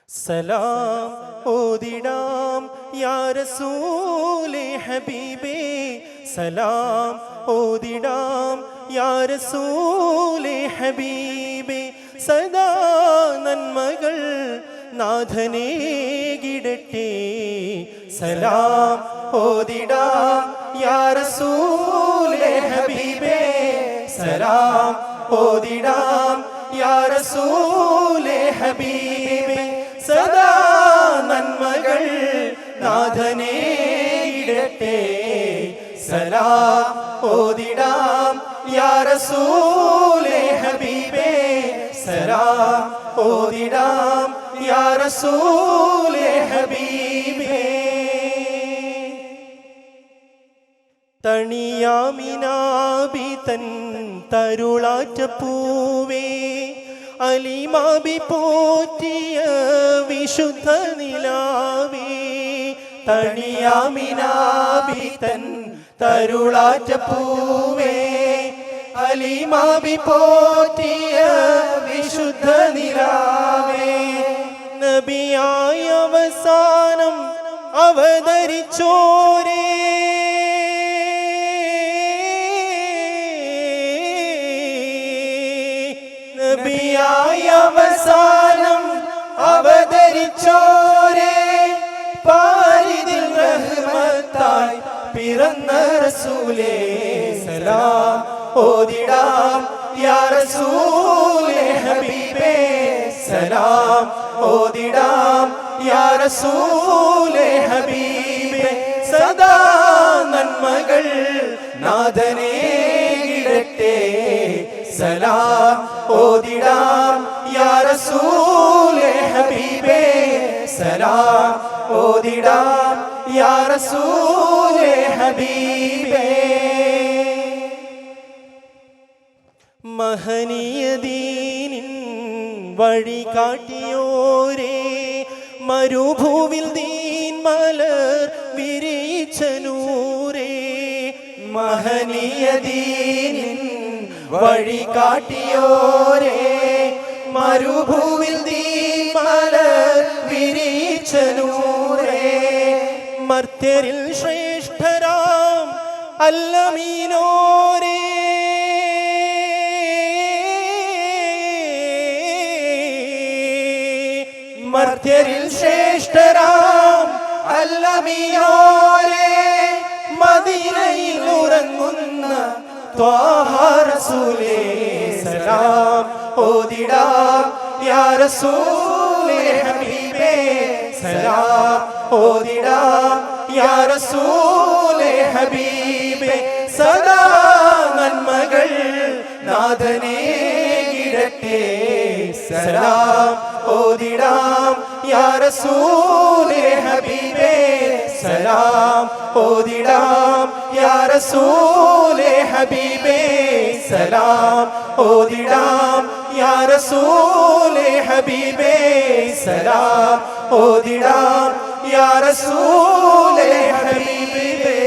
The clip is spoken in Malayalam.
സലാം ഓതിടാം യാ റസൂലേ ഹബീബേ, സലാം ഓതിടാം യാ റസൂലേ ഹബീബേ. സദാ നന്മകൾ നാഥനേകിടട്ടെ, സലാം ഓതിടാം യാ റസൂലേ ഹബീബേ, സലാം ഓതിടാം യാ റസൂലേ ഹബീബേ. സദാ നന്മകൾ നാഥനേകിടട്ടെ, സലാം ഓതിടാം യാ റസൂലേ ഹബീബേ, സലാം ഓതിടാം യാ റസൂലേ ഹബീബേ. തണിയാമിനാബി തൻ തരുളാറ്റ പൂവേ, അലിമാബി പോറ്റിയ വിശുദ്ധ നിലാവേ. തണിയാമിനാബി തൻ തരുളാറ്റ പൂവേ, അലിമാബി പോറ്റിയ വിശുദ്ധ നിലാവേ. നബിയായ അവസാനം അവതരിച്ചോരേ, നബിയായ അവസാനം അവതരിച്ചോരേ, പാരിതിൽ റഹ്മത്തായി പിറന്ന റസൂലേ. സലാം ഓതിടാം യാ റസൂലേ ഹബീബേ, സലാം ഓതിടാം യാ റസൂലേ ഹബീബേ. സദാ നന്മകൾ നാഥനേകിടട്ടെ, സലാം ഓതിടാം യാ റസൂലേ ഹബീബേ, സലാം ഓതിടാം യാ റസൂലേ ഹബീബേ. മഹനീയ ദീനിൻ വഴി കാട്ടിയോരേ, മരുഭൂവിൽ ദീൻ മലർ വിരിച്ച നൂരേ. മഹനീയ ദീനിൻ വഴി കാട്ടിയോരേ, മരുഭൂവിൽ ദീൻ മലർ വിരിച്ച നൂരേ. മർത്യരിൽ ശ്രേഷ്ഠരാം അല്ലമീനോരേ, മർത്യരിൽ ശ്രേഷ്ഠരാം അല്ലമീനോരേ. മദീനയിൽ ഉറങ്ങുന്ന ത്വാഹ റസൂലേ, സലാം ഓതിടാം യാ റസൂലേ ഹബീബേ, സലാം ഓതിടാം യാ റസൂലേ ഹബീബേ. സദാ നന്മകൾ നാഥനേകിടട്ടെ, സലാം ഓതിടാം യാ റസൂലേ ഹബീബേ, സലാം ഓതിടാം യാ റസൂലേ ഹബീബേ, സലാം ഓതിടാം യാ റസൂലേ ഹബീബേ, സലാം ഓതിടാം യാ റസൂലേ ഹബീബേ.